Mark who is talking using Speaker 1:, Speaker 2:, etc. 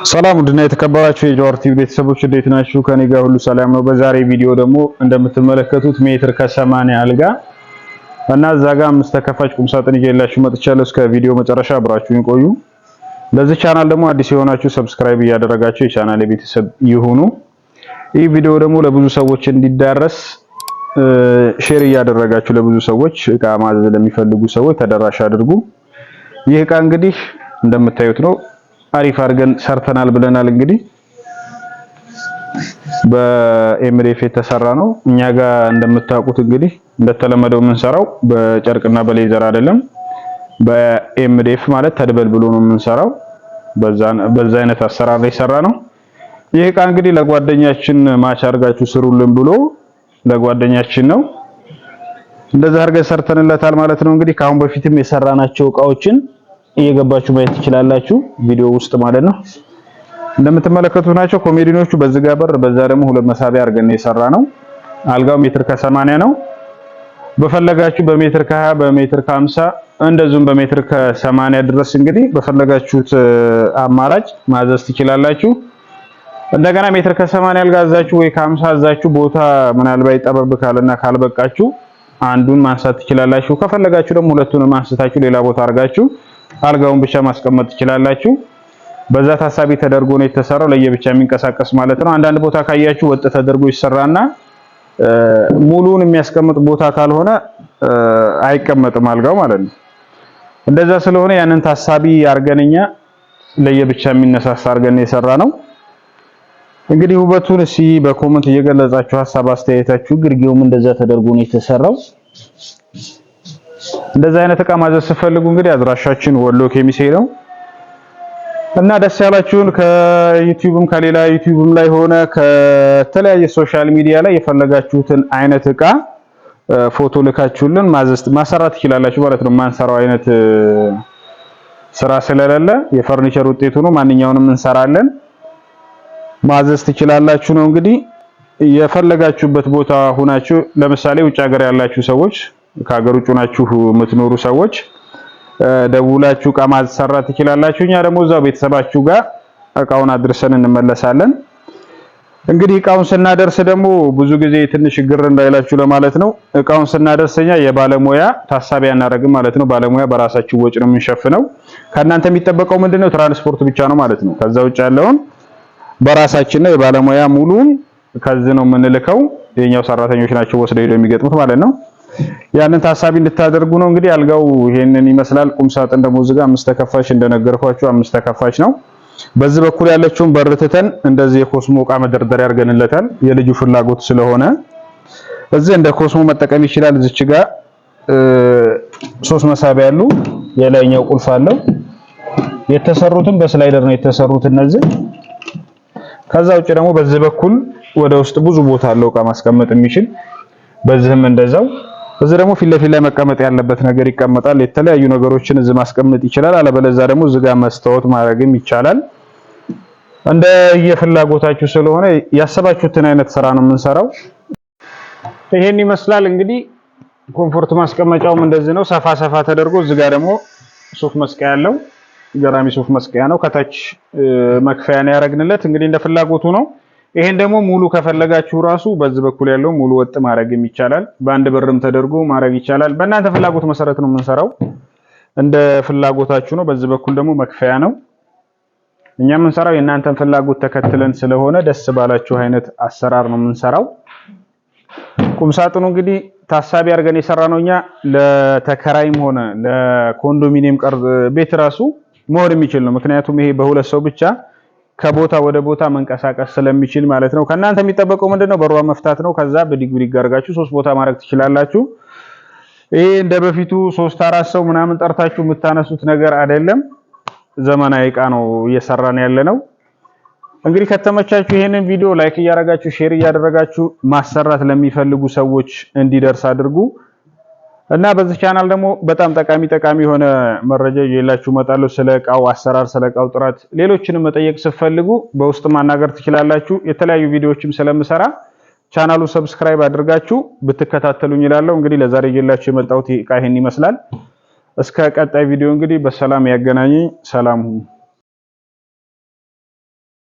Speaker 1: ሰላም ውድና የተከበራችሁ የጃዋር ቲቪ ቤተሰቦች እንዴት ናችሁ? ከኔ ጋር ሁሉ ሰላም ነው። በዛሬ ቪዲዮ ደግሞ እንደምትመለከቱት ሜትር ከ80 አልጋ እና እዛ ጋር 5 ተከፋች ቁም ሳጥን ይዤላችሁ መጥቻለሁ። እስከ ቪዲዮ መጨረሻ አብራችሁን ቆዩ። ለዚህ ቻናል ደግሞ አዲስ የሆናችሁ ሰብስክራይብ እያደረጋችሁ የቻናሌ ቤተሰብ ይሁኑ። ይህ ቪዲዮ ደግሞ ለብዙ ሰዎች እንዲዳረስ ሼር እያደረጋችሁ ለብዙ ሰዎች እቃ ማዘዝ ለሚፈልጉ ሰዎች ተደራሽ አድርጉ። ይህ እቃ እንግዲህ እንደምታዩት ነው። አሪፍ አድርገን ሰርተናል ብለናል። እንግዲህ በኤምዲኤፍ የተሰራ ነው። እኛ ጋር እንደምታውቁት እንግዲህ እንደተለመደው የምንሰራው በጨርቅና በሌዘር አይደለም። በኤምዲኤፍ ማለት ተድበልብሎ ነው የምንሰራው። በዛ አይነት አሰራር ላይ ሰራ ነው። ይህ እቃ እንግዲህ ለጓደኛችን ማች አድርጋችሁ ስሩልን ብሎ ለጓደኛችን ነው እንደዛ አድርገን ሰርተንለታል ማለት ነው። እንግዲህ ከአሁን በፊትም የሰራናቸው እቃዎችን እየገባችሁ ማየት ትችላላችሁ ቪዲዮ ውስጥ ማለት ነው። እንደምትመለከቱት ናቸው ኮሜዲኖቹ። በዚህ ጋር በር፣ በዛ ደግሞ ሁለት መሳቢያ አድርገን የሰራ ነው። አልጋው ሜትር ከ80 ነው። በፈለጋችሁ በሜትር ከ20 በሜትር ከ50 እንደዚሁም በሜትር ከ80 ድረስ እንግዲህ በፈለጋችሁት አማራጭ ማዘዝ ትችላላችሁ። እንደገና ሜትር ከ80 አልጋ አዛችሁ ወይ ከ50 አዛችሁ ቦታ ምናልባት ጠበብ ካለና ካልበቃችሁ አንዱን ማንሳት ትችላላችሁ። ከፈለጋችሁ ደግሞ ሁለቱንም አንስታችሁ ሌላ ቦታ አድርጋችሁ አልጋውን ብቻ ማስቀመጥ ትችላላችሁ። በዛ ታሳቢ ተደርጎ ነው የተሰራው፣ ለየብቻ የሚንቀሳቀስ ማለት ነው። አንዳንድ ቦታ ካያችሁ ወጥ ተደርጎ ይሰራና ሙሉውን የሚያስቀምጥ ቦታ ካልሆነ አይቀመጥም አልጋው ማለት ነው። እንደዛ ስለሆነ ያንን ታሳቢ አርገንኛ ለየብቻ የሚነሳሳ አርገን የሰራ ነው። እንግዲህ ውበቱን እስኪ በኮሜንት እየገለጻችሁ ሐሳብ አስተያየታችሁ። ግርጌውም እንደዛ ተደርጎ ነው የተሰራው። እንደዛ አይነት እቃ ማዘዝ ስትፈልጉ እንግዲህ አድራሻችን ወሎ ኬሚሴ ነው እና ደስ ያላችሁን ከዩቲዩብም ከሌላ ዩቲዩብም ላይ ሆነ ከተለያየ ሶሻል ሚዲያ ላይ የፈለጋችሁትን አይነት እቃ ፎቶ ልካችሁልን ማሰራት ትችላላችሁ ማለት ነው። ማንሰራው አይነት ስራ ስለሌለ የፈርኒቸር ውጤቱ ነው። ማንኛውንም እንሰራለን፣ ማዘዝ ትችላላችሁ ነው። እንግዲህ የፈለጋችሁበት ቦታ ሆናችሁ ለምሳሌ ውጭ ሀገር ያላችሁ ሰዎች ከሀገር ውጭ ናችሁ የምትኖሩ ሰዎች ደውላችሁ እቃ ማሰራት ትችላላችሁ። እኛ ደግሞ እዛው ቤተሰባችሁ ጋር እቃውን አድርሰን እንመለሳለን። እንግዲህ እቃውን ስናደርስ ደግሞ ብዙ ጊዜ ትንሽ ግር እንዳይላችሁ ለማለት ነው። እቃውን ስናደርስኛ የባለሙያ ታሳቢ አናደርግም ማለት ነው። ባለሙያ በራሳችሁ ወጪ ነው የምንሸፍነው። ከእናንተ የሚጠበቀው ምንድነው? ትራንስፖርት ብቻ ነው ማለት ነው። ከዛ ውጭ ያለውን በራሳችን ነው። የባለሙያ ሙሉን ከዚህ ነው የምንልከው። የኛው ሰራተኞች ናቸው ወስደው ሄደው የሚገጥሙት ማለት ነው። ያንን ታሳቢ እንድታደርጉ ነው። እንግዲህ አልጋው ይሄንን ይመስላል። ቁም ሳጥን ደግሞ እዚህ ጋር 5 ተከፋች እንደነገርኳችሁ 5 ተከፋች ነው። በዚህ በኩል ያለችውን በር ትተን እንደዚህ የኮስሞ እቃ መደርደሪያ አድርገንለታል። የልጁ ፍላጎት ስለሆነ እዚህ እንደ ኮስሞ መጠቀም ይችላል። እዚች ጋር 3 መሳቢያ ያሉ የላይኛው ቁልፍ አለው። የተሰሩትም በስላይደር ነው የተሰሩት እነዚህ። ከዛ ውጭ ደግሞ በዚህ በኩል ወደ ውስጥ ብዙ ቦታ አለው እቃ ማስቀመጥ የሚችል። በዚህም እንደዛው እዚህ ደግሞ ፊት ለፊት ላይ መቀመጥ ያለበት ነገር ይቀመጣል። የተለያዩ ነገሮችን እዚህ ማስቀመጥ ይችላል። አለበለዚያ ደግሞ እዚህ ጋር መስታወት ማድረግም ይቻላል። እንደ የፍላጎታችሁ ስለሆነ ያሰባችሁትን አይነት ስራ ነው የምንሰራው። ይሄን ይመስላል እንግዲህ ኮምፎርት ማስቀመጫውም እንደዚህ ነው። ሰፋ ሰፋ ተደርጎ እዚህ ጋር ደግሞ ሱፍ መስቀያ ያለው ገራሚ ሱፍ መስቀያ ነው። ከታች መክፈያ ነው ያደረግንለት። እንግዲህ እንደ ፍላጎቱ ነው። ይሄን ደግሞ ሙሉ ከፈለጋችሁ ራሱ በዚህ በኩል ያለው ሙሉ ወጥ ማድረግም ይቻላል። በአንድ ብርም ተደርጎ ማድረግ ይቻላል። በእናንተ ፍላጎት መሰረት ነው የምንሰራው፣ እንደ ፍላጎታችሁ ነው። በዚህ በኩል ደግሞ መክፈያ ነው። እኛ የምንሰራው የእናንተን ፍላጎት ተከትለን ስለሆነ ደስ ባላችሁ አይነት አሰራር ነው የምንሰራው። ቁም ሳጥኑ እንግዲህ ታሳቢ አድርገን የሰራነው እኛ ለተከራይም ሆነ ለኮንዶሚኒየም ቀርብ ቤት ራሱ መሆን የሚችል ነው። ምክንያቱም ይሄ በሁለት ሰው ብቻ ከቦታ ወደ ቦታ መንቀሳቀስ ስለሚችል ማለት ነው። ከናንተ የሚጠበቀው ምንድነው? በሯን መፍታት ነው። ከዛ ብድግ ብድግ አድርጋችሁ 3 ቦታ ማድረግ ትችላላችሁ። ይሄ እንደ በፊቱ 3-4 ሰው ምናምን ጠርታችሁ የምታነሱት ነገር አይደለም። ዘመናዊ እቃ ነው እየሰራን ያለነው። እንግዲህ ከተመቻችሁ ይሄንን ቪዲዮ ላይክ እያደረጋችሁ ሼር እያደረጋችሁ ማሰራት ለሚፈልጉ ሰዎች እንዲደርስ አድርጉ እና በዚህ ቻናል ደግሞ በጣም ጠቃሚ የሆነ መረጃ ይዤላችሁ እመጣለሁ። ስለ እቃው አሰራር፣ ስለ እቃው ጥራት፣ ሌሎችንም መጠየቅ ስትፈልጉ በውስጥ ማናገር ትችላላችሁ። የተለያዩ ቪዲዮዎችም ስለምሰራ ቻናሉ ሰብስክራይብ አድርጋችሁ ብትከታተሉኝ እላለሁ። እንግዲህ ለዛሬ ይዤላችሁ የመጣሁት እቃ ይሄን ይመስላል። እስከ ቀጣይ ቪዲዮ እንግዲህ በሰላም ያገናኘኝ። ሰላም ሁኑ።